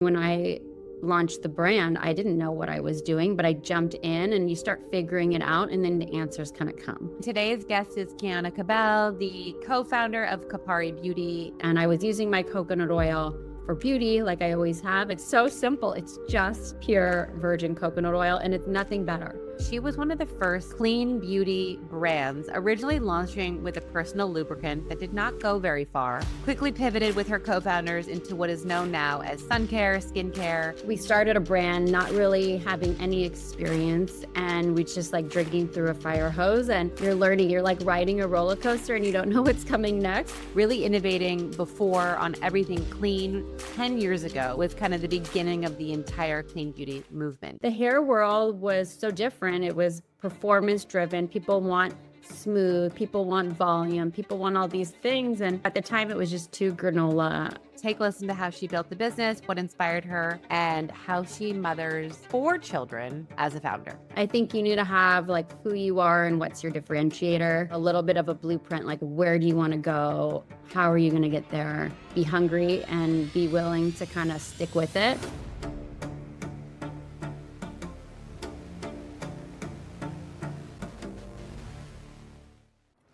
When I launched the brand, I didn't know what I was doing, but I jumped in and you start figuring it out and then the answers kind of come. Today's guest is Kiana Cabell, the co-founder of Kopari Beauty. And I was using my coconut oil for beauty like I always have. It's so simple. It's just pure virgin coconut oil and it's nothing better. She was one of the first clean beauty brands, originally launching with a personal lubricant that did not go very far, quickly pivoted with her co-founders into what is known now as sun care, skincare. We started a brand not really having any experience, and we just like drinking through a fire hose, and you're learning, you're like riding a roller coaster and you don't know what's coming next. Really innovating before on everything clean 10 years ago was kind of the beginning of the entire clean beauty movement. The hair world was so different. It was performance driven. People want smooth, people want volume, people want all these things. And at the time it was just too granola. Take a listen to how she built the business, what inspired her, and how she mothers 4 children as a founder. I think you need to have like who you are and what's your differentiator, a little bit of a blueprint, like where do you want to go? How are you going to get there? Be hungry and be willing to kind of stick with it.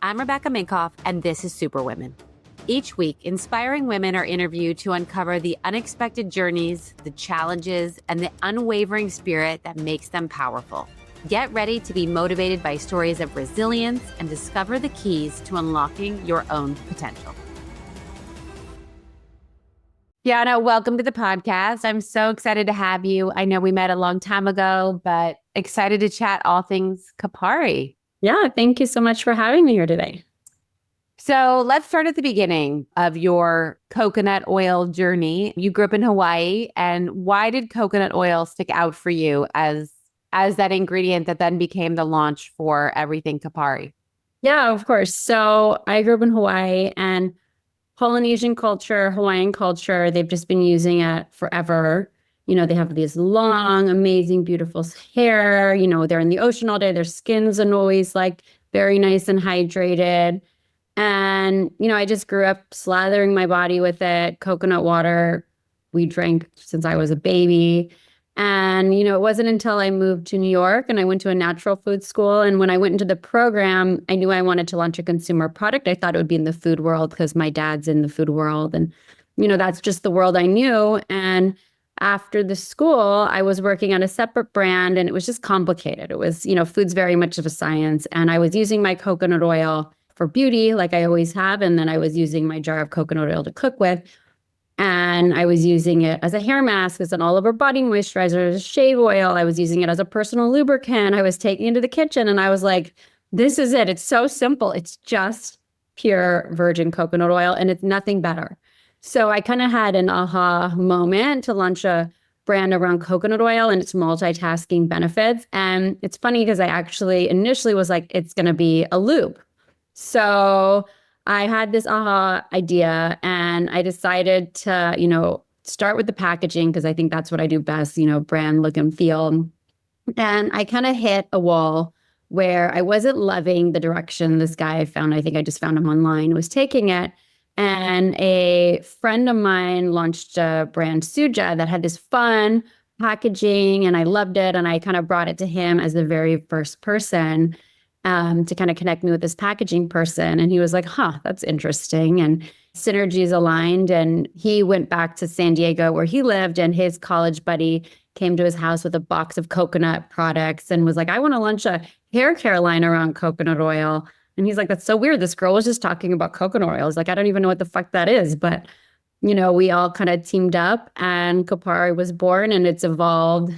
I'm Rebecca Minkoff, and this is Superwomen. Each week, inspiring women are interviewed to uncover the unexpected journeys, the challenges, and the unwavering spirit that makes them powerful. Get ready to be motivated by stories of resilience and discover the keys to unlocking your own potential. Kiana, welcome to the podcast. I'm so excited to have you. I know we met a long time ago, but excited to chat all things Kopari. Yeah, thank you so much for having me here today. So let's start at the beginning of your coconut oil journey. You grew up in Hawaii, and why did coconut oil stick out for you as that ingredient that then became the launch for everything Kopari? Yeah, of course. So I grew up in Hawaii, and Polynesian culture, Hawaiian culture, they've just been using it forever. You know, they have these long, amazing, beautiful hair. You know, they're in the ocean all day. Their skins are always like very nice and hydrated. And, you know, I just grew up slathering my body with it. Coconut water, we drank since I was a baby. And, you know, it wasn't until I moved to New York and I went to a natural food school. And when I went into the program, I knew I wanted to launch a consumer product. I thought it would be in the food world because my dad's in the food world. And, you know, that's just the world I knew. And after the school, I was working on a separate brand and it was just complicated. It was, you know, food's very much of a science. And I was using my coconut oil for beauty like I always have. And then I was using my jar of coconut oil to cook with. And I was using it as a hair mask, as an all-over body moisturizer, as a shave oil. I was using it as a personal lubricant. I was taking it into the kitchen and I was like, this is it. It's so simple. It's just pure virgin coconut oil and it's nothing better. So I kind of had an aha moment to launch a brand around coconut oil and its multitasking benefits. And it's funny because I actually initially was like, it's going to be a lube. So I had this aha idea and I decided to, you know, start with the packaging because I think that's what I do best, you know, brand look and feel. And I kind of hit a wall where I wasn't loving the direction this guy I found, I think I just found him online, was taking it. And a friend of mine launched a brand, Suja, that had this fun packaging and I loved it. And I kind of brought it to him as the very first person to kind of connect me with this packaging person. And he was like, that's interesting. And synergies aligned. And he went back to San Diego where he lived and his college buddy came to his house with a box of coconut products and was like, I want to launch a hair care line around coconut oil. And he's like, that's so weird. This girl was just talking about coconut oil. I was like, I don't even know what the fuck that is. But, you know, we all kind of teamed up and Kopari was born and it's evolved,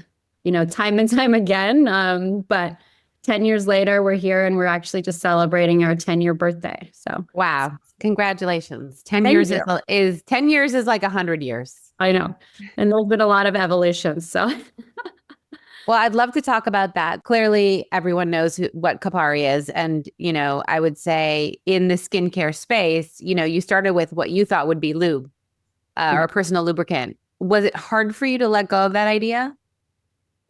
you know, time and time again. But 10 years later, we're here and we're actually just celebrating our 10-year birthday. So, wow. Congratulations. 10 Thank years you. is 10 years is like 100 years. I know. And there's been a lot of evolution. So well, I'd love to talk about that. Clearly, everyone knows what Kopari is. And, you know, I would say in the skincare space, you know, you started with what you thought would be lube or a personal lubricant. Was it hard for you to let go of that idea?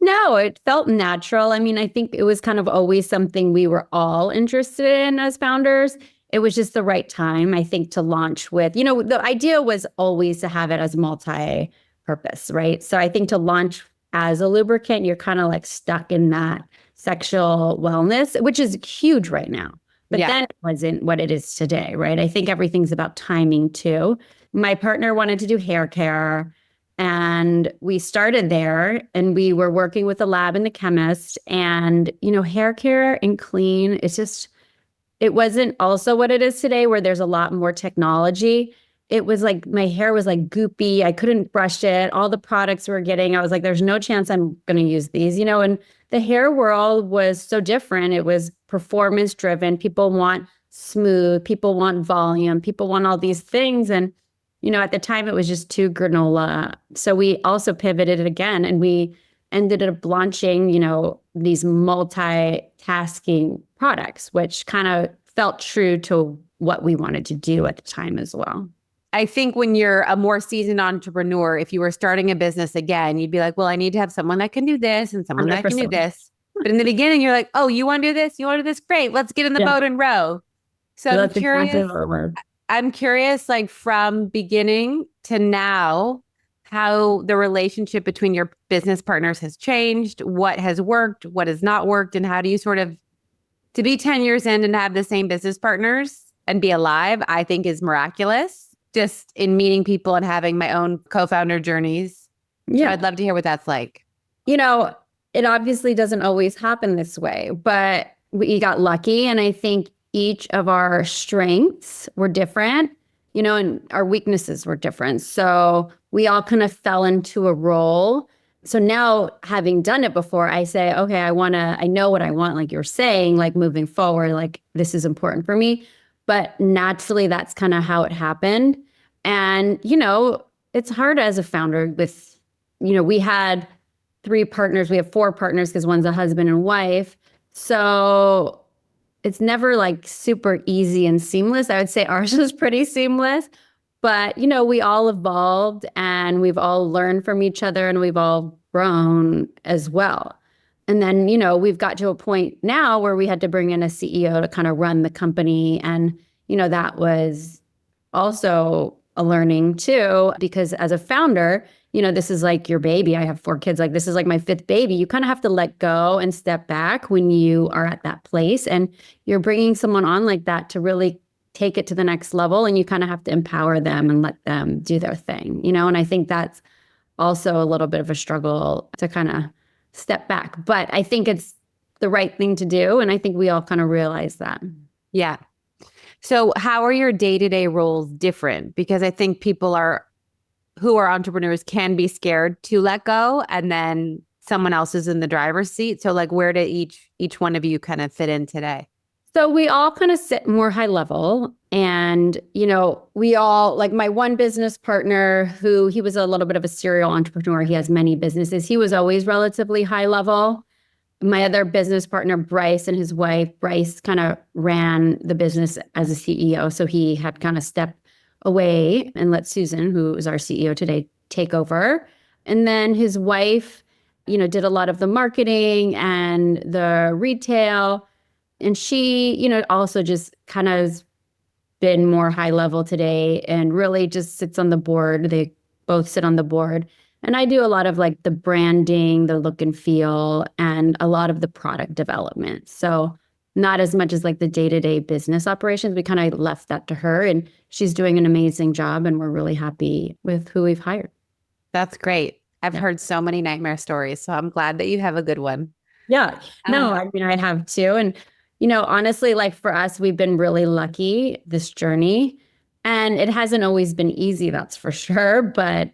No, it felt natural. I mean, I think it was kind of always something we were all interested in as founders. It was just the right time, I think, to launch with, you know, the idea was always to have it as multi multi-purpose, right? So I think to launch as a lubricant, you're kind of like stuck in that sexual wellness, which is huge right now. But then it wasn't what it is today, right? I think everything's about timing too. My partner wanted to do hair care, and we started there, and we were working with the lab and the chemist. And, hair care and clean, it wasn't also what it is today, where there's a lot more technology. It was like my hair was like goopy. I couldn't brush it. All the products we were getting, I was like, there's no chance I'm going to use these, and the hair world was so different. It was performance driven. People want smooth, people want volume, people want all these things. And, at the time it was just too granola. So we also pivoted again, and we ended up launching, these multitasking products, which kind of felt true to what we wanted to do at the time as well. I think when you're a more seasoned entrepreneur, if you were starting a business again, you'd be like, well, I need to have someone that can do this and someone 100%. that can do this. But in the beginning, you're like, oh, you want to do this? You want to do this? Great. Let's get in the boat and row. So I'm curious. I'm curious, like from beginning to now, how the relationship between your business partners has changed, what has worked, what has not worked, and how do you sort of, to be 10 years in and have the same business partners and be alive, I think is miraculous. Just in meeting people and having my own co-founder journeys. Yeah. So I'd love to hear what that's like. It obviously doesn't always happen this way, but we got lucky. And I think each of our strengths were different, and our weaknesses were different. So we all kind of fell into a role. So now, having done it before, I say, okay, I know what I want, like you're saying, like moving forward, like this is important for me. But naturally, that's kind of how it happened. And, it's hard as a founder with, we had 3 partners. We have 4 partners because one's a husband and wife. So it's never like super easy and seamless. I would say ours was pretty seamless. But, we all evolved, and we've all learned from each other, and we've all grown as well. And then, we've got to a point now where we had to bring in a CEO to kind of run the company. And, that was also a learning too, because as a founder, this is like your baby. I have 4 kids. Like this is like my 5th baby. You kind of have to let go and step back when you are at that place. And you're bringing someone on like that to really take it to the next level. And you kind of have to empower them and let them do their thing, and I think that's also a little bit of a struggle to kind of step back. But I think it's the right thing to do. And I think we all kind of realize that. Yeah. So how are your day-to-day roles different? Because I think people who are entrepreneurs can be scared to let go, and then someone else is in the driver's seat. So like where do each one of you kind of fit in today? So we all kind of sit more high level, and, we all, like my one business partner he was a little bit of a serial entrepreneur. He has many businesses. He was always relatively high level. My other business partner, Bryce, and his wife, Bryce, kind of ran the business as a CEO. So he had kind of stepped away and let Susan, who is our CEO today, take over. And then his wife, did a lot of the marketing and the retail. And she, also just kind of been more high level today and really just sits on the board. They both sit on the board. And I do a lot of like the branding, the look and feel, and a lot of the product development. So not as much as like the day-to-day business operations. We kind of left that to her, and she's doing an amazing job, and we're really happy with who we've hired. That's great. I've heard so many nightmare stories, so I'm glad that you have a good one. Yeah. No, I have too. And, honestly, like for us, we've been really lucky this journey, and it hasn't always been easy, that's for sure. But,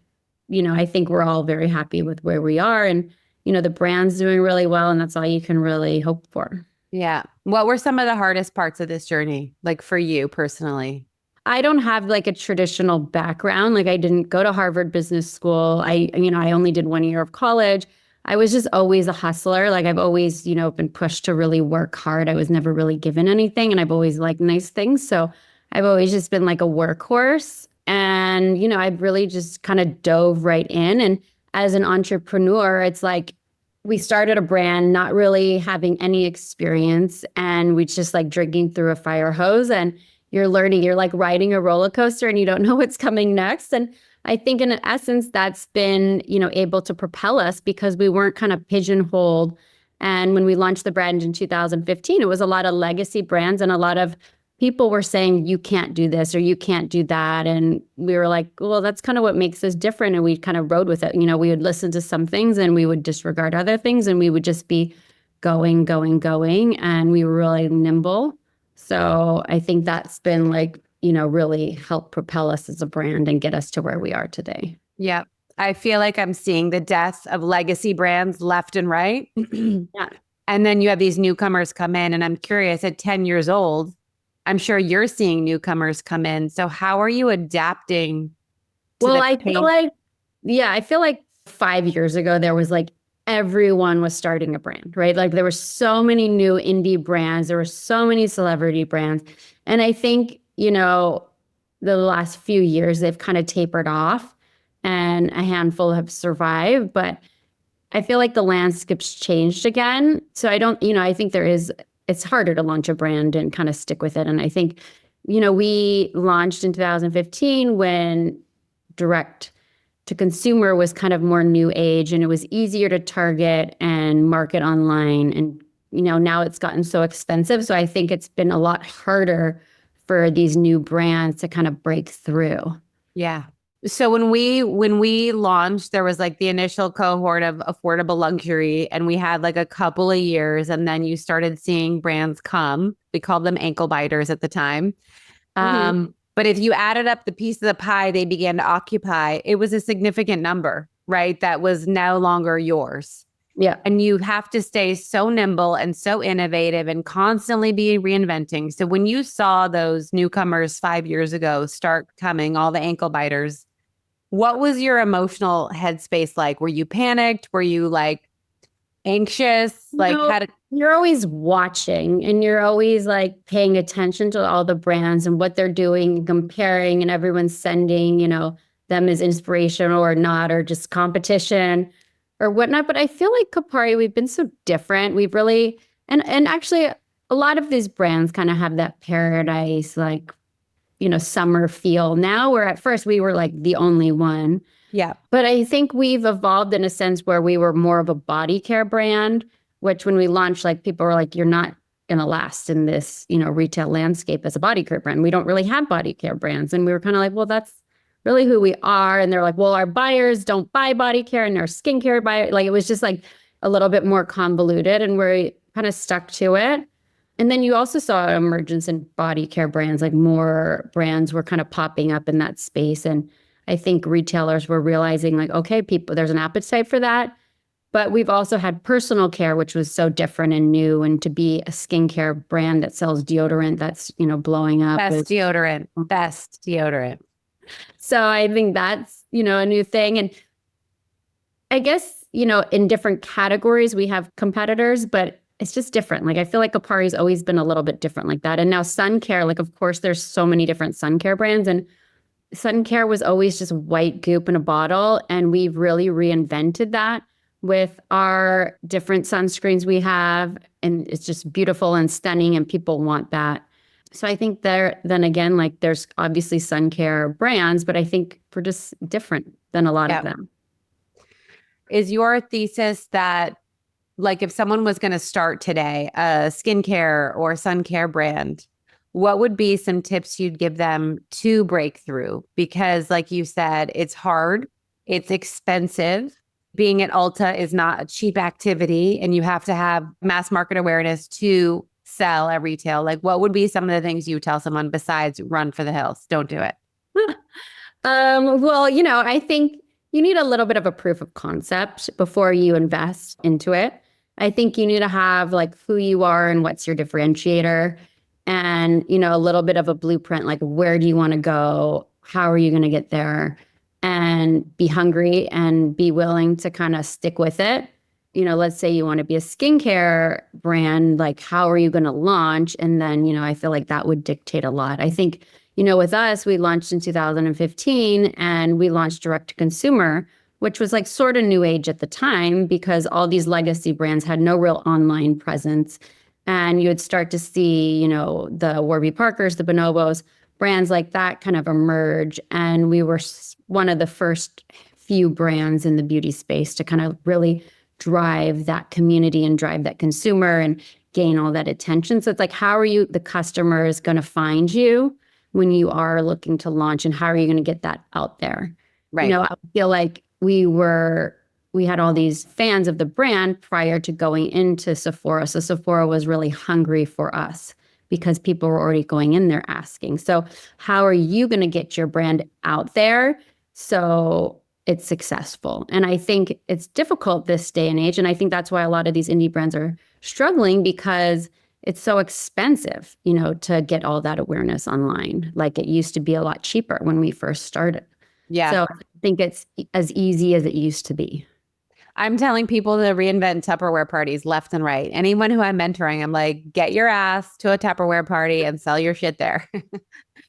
I think we're all very happy with where we are, and, the brand's doing really well, and that's all you can really hope for. Yeah. What were some of the hardest parts of this journey, like for you personally? I don't have like a traditional background. Like I didn't go to Harvard Business School. I only did 1 year of college. I was just always a hustler. Like I've always, been pushed to really work hard. I was never really given anything, and I've always liked nice things. So I've always just been like a workhorse. And, I've really just kind of dove right in. And as an entrepreneur, it's like we started a brand not really having any experience, and we just like drinking through a fire hose, and you're learning, you're like riding a roller coaster, and you don't know what's coming next. And I think in essence, that's been, able to propel us because we weren't kind of pigeonholed. And when we launched the brand in 2015, it was a lot of legacy brands and a lot of people were saying, you can't do this or you can't do that. And we were like, well, that's kind of what makes us different. And we kind of rode with it. We would listen to some things and we would disregard other things and we would just be going, going, going. And we were really nimble. So I think that's been like, really helped propel us as a brand and get us to where we are today. Yeah. I feel like I'm seeing the death of legacy brands left and right. Yeah. And then you have these newcomers come in, and I'm curious, at 10 years old, I'm sure you're seeing newcomers come in. So how are you adapting to Well, the I pace? feel like 5 years ago, there was like everyone was starting a brand, right? Like there were so many new indie brands. There were so many celebrity brands. And I think, the last few years, they've kind of tapered off and a handful have survived. But I feel like the landscape's changed again. So I think it's harder to launch a brand and kind of stick with it. And I think, we launched in 2015 when direct to consumer was kind of more new age and it was easier to target and market online. And, now it's gotten so expensive. So I think it's been a lot harder for these new brands to kind of break through. Yeah. So when we launched, there was like the initial cohort of affordable luxury, and we had like a couple of years, and then you started seeing brands come. We called them ankle biters at the time. But if you added up the piece of the pie they began to occupy, it was a significant number, right? That was no longer yours. Yeah. And you have to stay so nimble and so innovative and constantly be reinventing. So when you saw those newcomers 5 years ago start coming, all the ankle biters, what was your emotional headspace like? Were you panicked? Were you like anxious? Like you're always watching and you're always like paying attention to all the brands and what they're doing and comparing, and everyone's sending, them as inspiration or not, or just competition or whatnot. But I feel like Kopari, we've been so different. We've really, and actually a lot of these brands kind of have that paradise, like, summer feel now, where at first we were like the only one. Yeah. But I think we've evolved in a sense where we were more of a body care brand, which when we launched, like people were like, you're not going to last in this, retail landscape as a body care brand. We don't really have body care brands. And we were kind of like, well, that's really who we are. And they're like, well, our buyers don't buy body care and our skincare buy. Like it was just like a little bit more convoluted, and we're kind of stuck to it. And then you also saw an emergence in body care brands, like more brands were kind of popping up in that space. And I think retailers were realizing like, okay, there's an appetite for that. But we've also had personal care, which was so different and new. And to be a skincare brand that sells deodorant, that's, blowing up. Best deodorant. So I think that's, a new thing. And I guess, in different categories, we have competitors, but it's just different. Like, I feel like Kopari's always been a little bit different like that. And now sun care, like, of course, there's so many different sun care brands, and sun care was always just white goop in a bottle. And we've really reinvented that with our different sunscreens we have. And it's just beautiful and stunning, and people want that. So I think then again, like there's obviously sun care brands, but I think we're just different than a lot of them. Is your thesis that, like, if someone was going to start today a skincare or sun care brand, what would be some tips you'd give them to break through? Because like you said, it's hard, it's expensive. Being at Ulta is not a cheap activity, and you have to have mass market awareness to sell at retail. Like, what would be some of the things you tell someone besides run for the hills? Don't do it. Well, I think you need a little bit of a proof of concept before you invest into it. I think you need to have like who you are and what's your differentiator, and, a little bit of a blueprint, like where do you want to go? How are you going to get there? And be hungry and be willing to kind of stick with it. Let's say you want to be a skincare brand, like how are you going to launch? And then, I feel like that would dictate a lot. I think, with us, we launched in 2015 and we launched direct to consumer, which was like sort of new age at the time because all these legacy brands had no real online presence. And you would start to see, the Warby Parkers, the Bonobos brands like that kind of emerge. And we were one of the first few brands in the beauty space to kind of really drive that community and drive that consumer and gain all that attention. So it's like, how are the customers going to find you when you are looking to launch, and how are you going to get that out there? Right. I feel like we had all these fans of the brand prior to going into Sephora. So Sephora was really hungry for us because people were already going in there asking. So how are you going to get your brand out there so it's successful? And I think it's difficult this day and age. And I think that's why a lot of these indie brands are struggling, because it's so expensive, to get all that awareness online. Like, it used to be a lot cheaper when we first started. Yeah. So I think it's as easy as it used to be. I'm telling people to reinvent Tupperware parties left and right. Anyone who I'm mentoring, I'm like, get your ass to a Tupperware party and sell your shit there.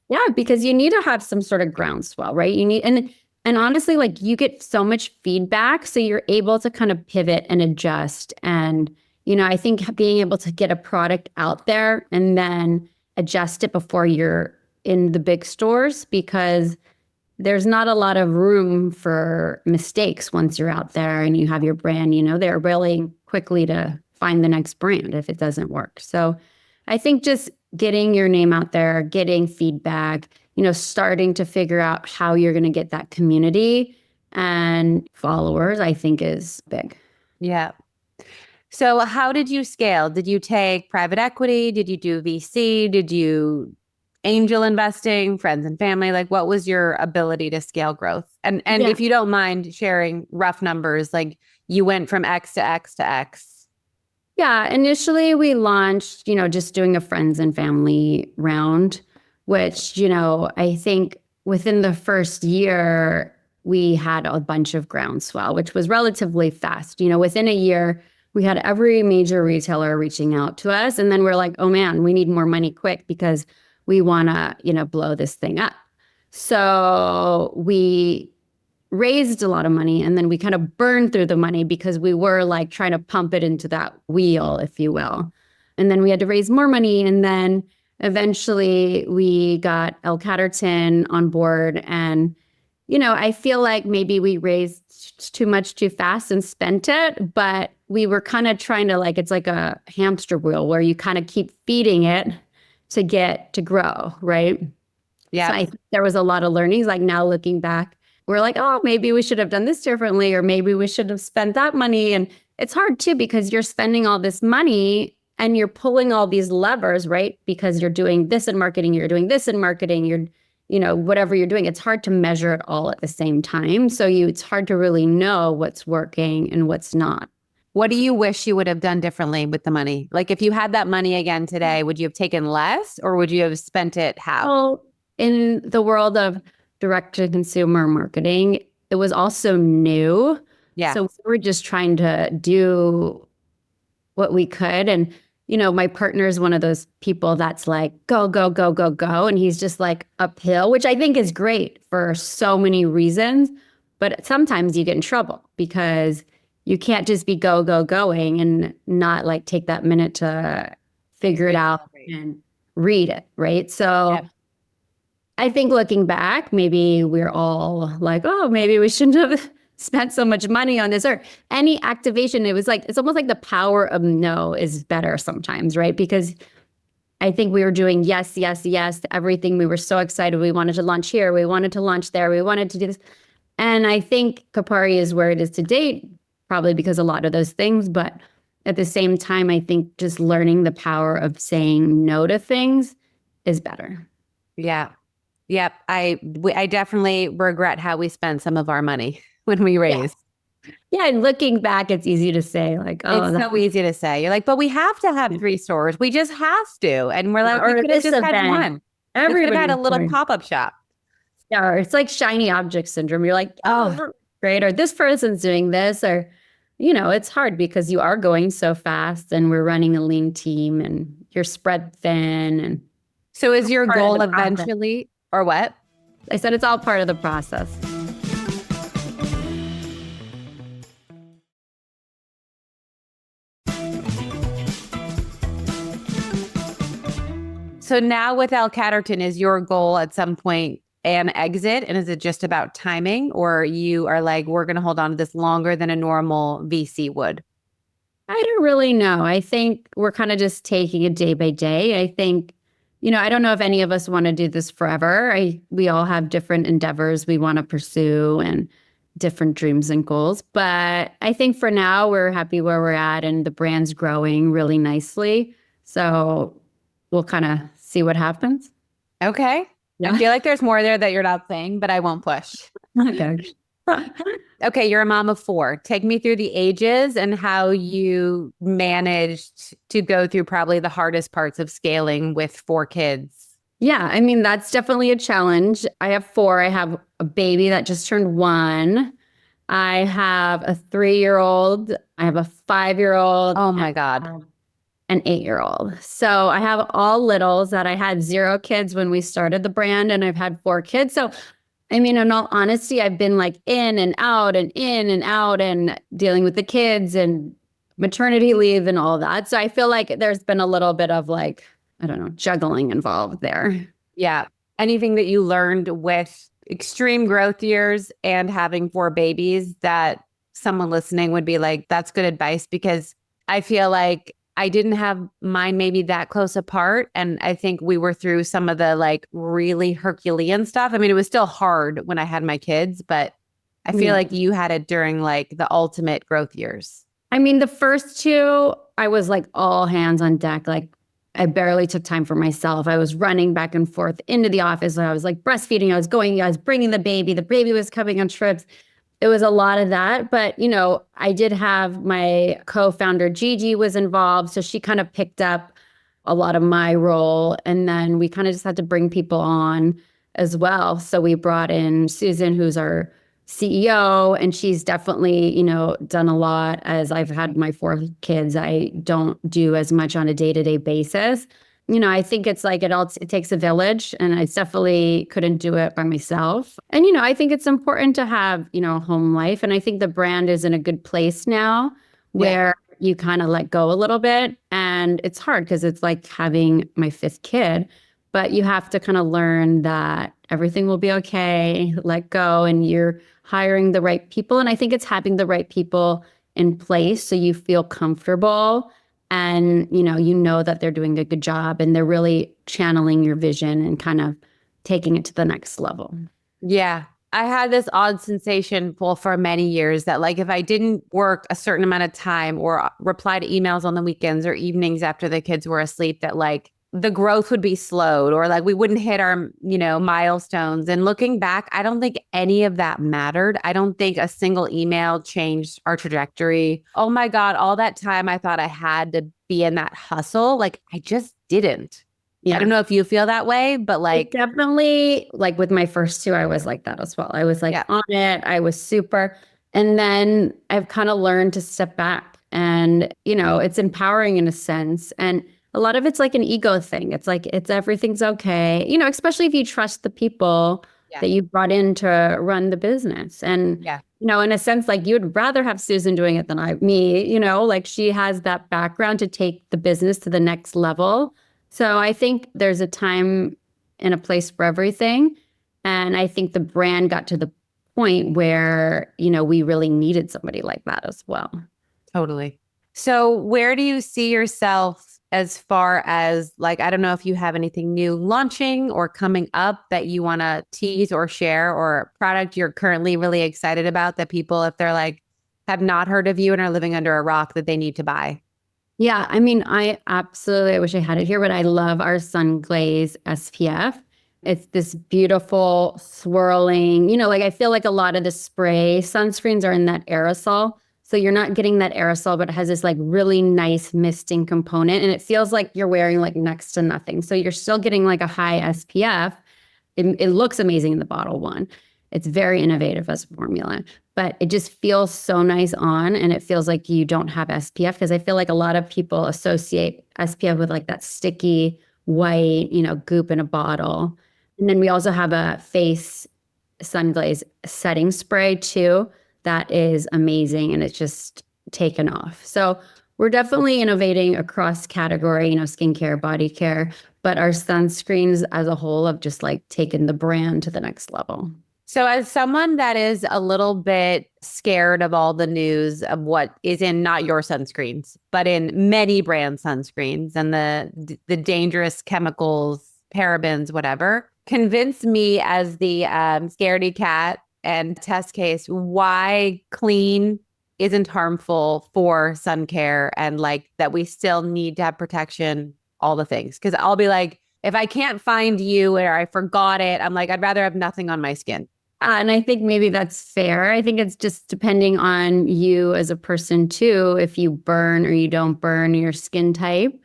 Yeah, because you need to have some sort of groundswell, right? You need, and honestly, like, you get so much feedback, so you're able to kind of pivot and adjust. And, I think being able to get a product out there and then adjust it before you're in the big stores, because there's not a lot of room for mistakes once you're out there and you have your brand. They're really quickly to find the next brand if it doesn't work. So I think just getting your name out there, getting feedback, starting to figure out how you're going to get that community and followers, I think is big. Yeah. So how did you scale? Did you take private equity? Did you do VC? Did you angel investing, friends and family? Like, what was your ability to scale growth? And Yeah. if you don't mind sharing rough numbers, like, you went from X to X to X. Yeah, initially we launched, just doing a friends and family round, which, I think within the first year, we had a bunch of groundswell, which was relatively fast. Within a year, we had every major retailer reaching out to us. And then we're like, oh man, we need more money quick because we want to, blow this thing up. So we raised a lot of money, and then we kind of burned through the money because we were like trying to pump it into that wheel, if you will. And then we had to raise more money. And then eventually we got El Catterton on board. And, I feel like maybe we raised too much too fast and spent it, but we were kind of trying to, like, it's like a hamster wheel where you kind of keep feeding it to get to grow, right? Yeah. So I think there was a lot of learnings. Like, now looking back, we're like, oh, maybe we should have done this differently, or maybe we should have spent that money. And it's hard too, because you're spending all this money and you're pulling all these levers, right? Because you're doing this in marketing, you're doing this in marketing, you're, whatever you're doing, it's hard to measure it all at the same time. So it's hard to really know what's working and what's not. What do you wish you would have done differently with the money? Like, if you had that money again today, would you have taken less, or would you have spent it how? Well, in the world of direct-to-consumer marketing, it was also new. Yeah. So we were just trying to do what we could. And, my partner is one of those people that's like, go, go, go, go, go. And he's just like uphill, which I think is great for so many reasons. But sometimes you get in trouble because you can't just be go, go, going and not like take that minute to figure it out and read it, right? So yeah. I think looking back, maybe we're all like, oh, maybe we shouldn't have spent so much money on this, or any activation. It was like, it's almost like the power of no is better sometimes, right? Because I think we were doing yes, yes, yes to everything. We were so excited. We wanted to launch here. We wanted to launch there. We wanted to do this. And I think Kopari is where it is to date, probably because a lot of those things. But at the same time, I think just learning the power of saying no to things is better. Yeah. Yep. I definitely regret how we spent some of our money when we raised. Yeah. And looking back, it's easy to say, like, oh, it's so easy to say. You're like, but we have to have 3 stores. We just have to. And we're like, we could have just had one. Everybody could have had a little pop-up shop. Yeah. Or it's like shiny object syndrome. You're like, oh, great. Or this person's doing this, or, it's hard because you are going so fast and we're running a lean team and you're spread thin. And so is your goal eventually, or what? I said it's all part of the process. So now with El Catterton, is your goal at some point an exit? And is it just about timing, or you are like, we're going to hold on to this longer than a normal VC would? I don't really know. I think we're kind of just taking it day by day. I think, I don't know if any of us want to do this forever. We all have different endeavors we want to pursue and different dreams and goals. But I think for now, we're happy where we're at and the brand's growing really nicely. So we'll kind of see what happens. Okay. Yeah. I feel like there's more there that you're not saying, but I won't push. Okay. Okay, you're a mom of 4. Take me through the ages and how you managed to go through probably the hardest parts of scaling with 4 kids. Yeah, I mean, that's definitely a challenge. I have 4. I have a baby that just turned 1. I have a 3-year-old. I have a 5-year-old. Oh my God. An 8-year-old. So I have all littles that I had 0 kids when we started the brand, and I've had 4 kids. So I mean, in all honesty, I've been like in and out and in and out and dealing with the kids and maternity leave and all that. So I feel like there's been a little bit of like, I don't know, juggling involved there. Yeah. Anything that you learned with extreme growth years and having 4 babies that someone listening would be like, that's good advice? Because I feel like I didn't have mine maybe that close apart. And I think we were through some of the like really Herculean stuff. I mean, it was still hard when I had my kids, but I feel like you had it during like the ultimate growth years. I mean, the first 2, I was like all hands on deck. Like I barely took time for myself. I was running back and forth into the office. I was like breastfeeding. I was bringing the baby. The baby was coming on trips. It was a lot of that. But, I did have my co-founder, Gigi, was involved. So she kind of picked up a lot of my role. And then we kind of just had to bring people on as well. So we brought in Susan, who's our CEO, and she's definitely, done a lot. As I've had my 4 kids, I don't do as much on a day-to-day basis. I think it's like it takes a village, and I definitely couldn't do it by myself. And, I think it's important to have, a home life. And I think the brand is in a good place now where you kind of let go a little bit. And it's hard because it's like having my 5th kid, but you have to kind of learn that everything will be okay, let go, and you're hiring the right people. And I think it's having the right people in place so you feel comfortable and, you know that they're doing a good job and they're really channeling your vision and kind of taking it to the next level. Yeah. I had this odd sensation for many years that like if I didn't work a certain amount of time or reply to emails on the weekends or evenings after the kids were asleep, that like the growth would be slowed or like we wouldn't hit our, milestones. And looking back, I don't think any of that mattered. I don't think a single email changed our trajectory. Oh my God, all that time I thought I had to be in that hustle. Like I just didn't. Yeah. I don't know if you feel that way, but like definitely like with my first 2, I was like that as well. I was like on it. I was super. And then I've kind of learned to step back and, it's empowering in a sense. And a lot of it's like an ego thing. It's like, everything's okay, especially if you trust the people that you brought in to run the business. And, in a sense, like you'd rather have Susan doing it than me, like she has that background to take the business to the next level. So I think there's a time and a place for everything. And I think the brand got to the point where, we really needed somebody like that as well. Totally. So where do you see yourself as far as like, I don't know if you have anything new launching or coming up that you want to tease or share, or a product you're currently really excited about that people, if they're like, have not heard of you and are living under a rock, that they need to buy? Yeah, I mean, I wish I had it here, but I love our Sun Glaze SPF. It's this beautiful swirling, like I feel like a lot of the spray sunscreens are in that aerosol. So you're not getting that aerosol, but it has this like really nice misting component. And it feels like you're wearing like next to nothing. So you're still getting like a high SPF. It looks amazing in the bottle one. It's very innovative as a formula, but it just feels so nice on, and it feels like you don't have SPF, because I feel like a lot of people associate SPF with like that sticky white, goop in a bottle. And then we also have a face sun glaze setting spray too that is amazing, and it's just taken off. So we're definitely innovating across category, skincare, body care, but our sunscreens as a whole have just like taken the brand to the next level. So as someone that is a little bit scared of all the news of what is in not your sunscreens, but in many brand sunscreens and the dangerous chemicals, parabens, whatever, convince me as the scaredy cat and test case why clean isn't harmful for sun care and like that we still need to have protection, all the things. Because I'll be like, if I can't find you or I forgot it, I'm like, I'd rather have nothing on my skin. And I think maybe that's fair. I think it's just depending on you as a person too, if you burn or you don't burn, your skin type.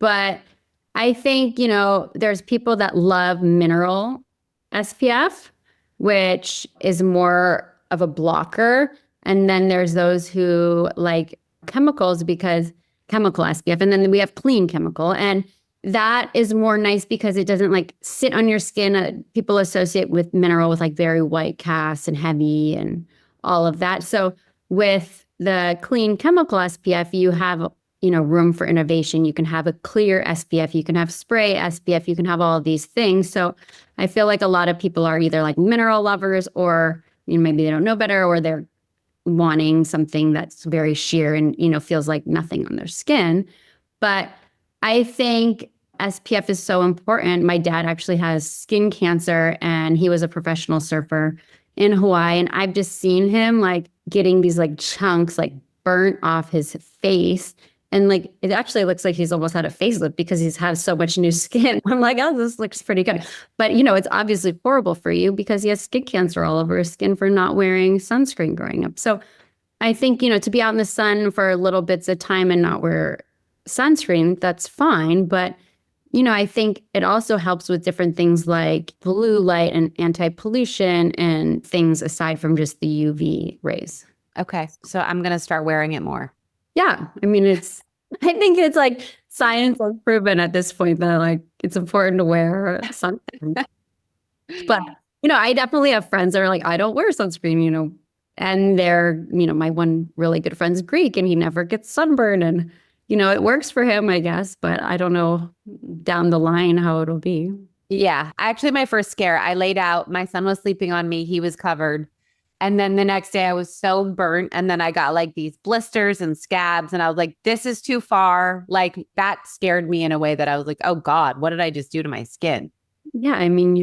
But I think, there's people that love mineral SPF, which is more of a blocker. And then there's those who like chemicals because chemical SPF. And then we have clean chemical. And that is more nice because it doesn't like sit on your skin. People associate with mineral with like very white cast and heavy and all of that. So with the clean chemical SPF, you have, room for innovation. You can have a clear SPF, you can have spray SPF, you can have all of these things. So I feel like a lot of people are either like mineral lovers or, maybe they don't know better or they're wanting something that's very sheer and, feels like nothing on their skin. But I think SPF is so important. My dad actually has skin cancer and he was a professional surfer in Hawaii. And I've just seen him like getting these like chunks like burnt off his face. And like, it actually looks like he's almost had a facelift because he's had so much new skin. I'm like, oh, this looks pretty good. But, it's obviously horrible for you because he has skin cancer all over his skin for not wearing sunscreen growing up. So I think, to be out in the sun for little bits of time and not wear sunscreen, that's fine. But, I think it also helps with different things like blue light and anti-pollution and things aside from just the UV rays. Okay. So I'm going to start wearing it more. Yeah. I mean, I think it's like science has proven at this point that like it's important to wear sunscreen. But, I definitely have friends that are like, I don't wear sunscreen, and they're, my one really good friend's Greek and he never gets sunburned and, it works for him, I guess, but I don't know down the line how it'll be. Yeah. Actually, my first scare, I laid out, my son was sleeping on me. He was covered. And then the next day I was so burnt. And then I got like these blisters and scabs. And I was like, this is too far. Like that scared me in a way that I was like, oh God, what did I just do to my skin? Yeah. I mean,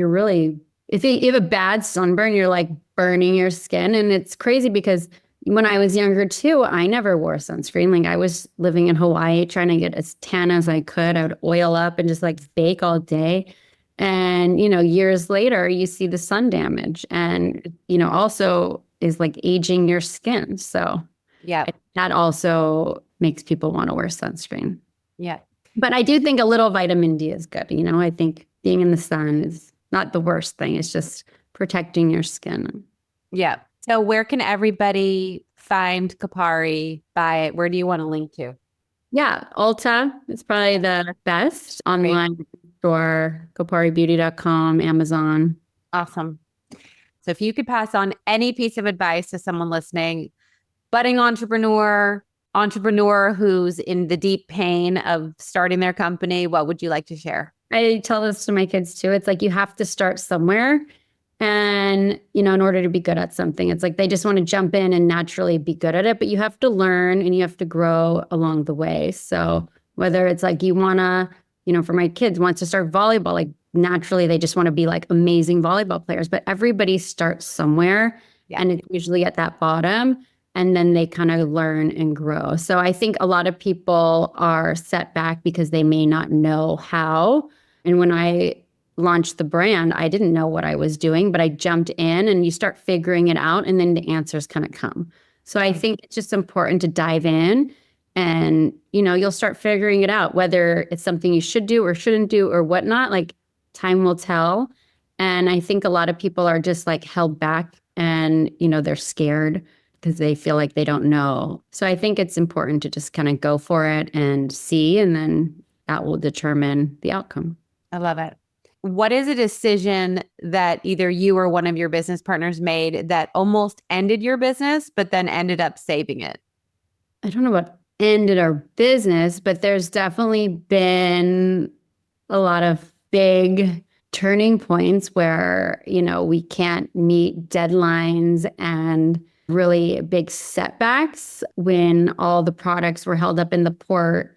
if you have a bad sunburn, you're like burning your skin. And it's crazy because when I was younger too, I never wore sunscreen. Like I was living in Hawaii trying to get as tan as I could. I would oil up and just like bake all day. And, years later, you see the sun damage and, also is like aging your skin. So yeah, that also makes people want to wear sunscreen. Yeah. But I do think a little vitamin D is good. I think being in the sun is not the worst thing. It's just protecting your skin. Yeah. So where can everybody find Kopari, buy it? Where do you want to link to? Yeah, Ulta is probably the best online store, koparibeauty.com, Amazon. Awesome. So if you could pass on any piece of advice to someone listening, budding entrepreneur who's in the deep pain of starting their company, what would you like to share? I tell this to my kids too. It's like you have to start somewhere. And, in order to be good at something, it's like they just want to jump in and naturally be good at it, but you have to learn and you have to grow along the way. So whether it's like you want to, for my kids wants to start volleyball, like naturally they just want to be like amazing volleyball players, but everybody starts somewhere and it's usually at that bottom and then they kind of learn and grow. So I think a lot of people are set back because they may not know how. And when I launched the brand, I didn't know what I was doing, but I jumped in and you start figuring it out and then the answers kind of come. So I think it's just important to dive in and, you'll start figuring it out, whether it's something you should do or shouldn't do or whatnot, like time will tell. And I think a lot of people are just like held back and, they're scared because they feel like they don't know. So I think it's important to just kind of go for it and see, and then that will determine the outcome. I love it. What is a decision that either you or one of your business partners made that almost ended your business, but then ended up saving it? I don't know about ended our business, but there's definitely been a lot of big turning points where, we can't meet deadlines and really big setbacks when all the products were held up in the port.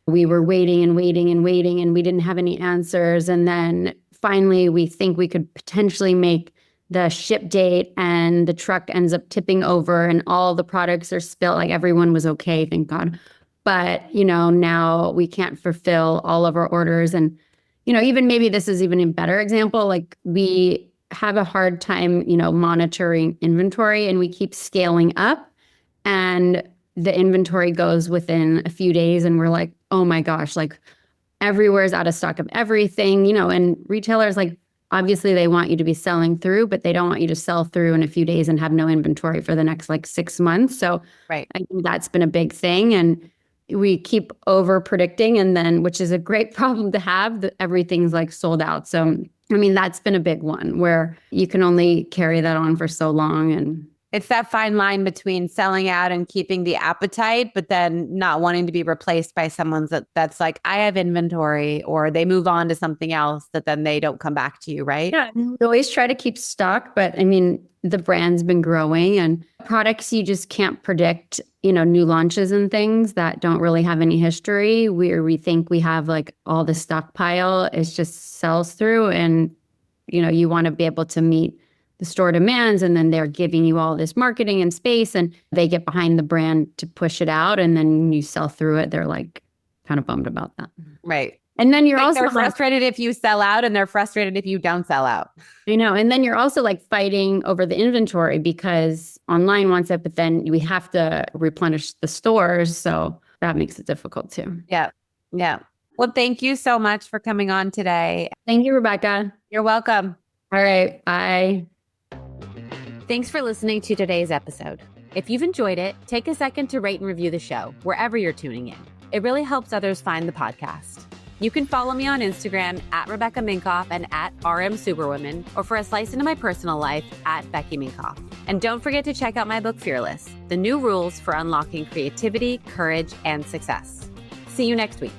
We were waiting and waiting and waiting, and we didn't have any answers. And then finally, we think we could potentially make the ship date, and the truck ends up tipping over and all the products are spilled. Like, everyone was okay, thank God. But, now we can't fulfill all of our orders. And, even maybe this is even a better example. Like, we have a hard time, monitoring inventory, and we keep scaling up, and the inventory goes within a few days, and we're like, oh my gosh, like everywhere's out of stock of everything, and retailers, like, obviously they want you to be selling through, but they don't want you to sell through in a few days and have no inventory for the next like 6 months. So right. I think that's been a big thing. And we keep over predicting, and then, which is a great problem to have, that everything's like sold out. So, I mean, that's been a big one where you can only carry that on for so long. And it's that fine line between selling out and keeping the appetite, but then not wanting to be replaced by someone that's like, I have inventory, or they move on to something else that then they don't come back to you, right? Yeah, we always try to keep stock, but I mean, the brand's been growing, and products you just can't predict, new launches and things that don't really have any history, where we think we have like all the stockpile, it just sells through, and you want to be able to meet the store demands, and then they're giving you all this marketing and space, and they get behind the brand to push it out, and then you sell through it. They're like kind of bummed about that. Right. And then you're also they're frustrated if you sell out, and they're frustrated if you don't sell out. And then you're also like fighting over the inventory because online wants it, but then we have to replenish the stores. So that makes it difficult too. Yeah. Yeah. Well, thank you so much for coming on today. Thank you, Rebecca. You're welcome. All right. Bye. Thanks for listening to today's episode. If you've enjoyed it, take a second to rate and review the show wherever you're tuning in. It really helps others find the podcast. You can follow me on Instagram at Rebecca Minkoff and at RM Superwomen, or for a slice into my personal life at Becky Minkoff. And don't forget to check out my book, Fearless: The New Rules for Unlocking Creativity, Courage, and Success. See you next week.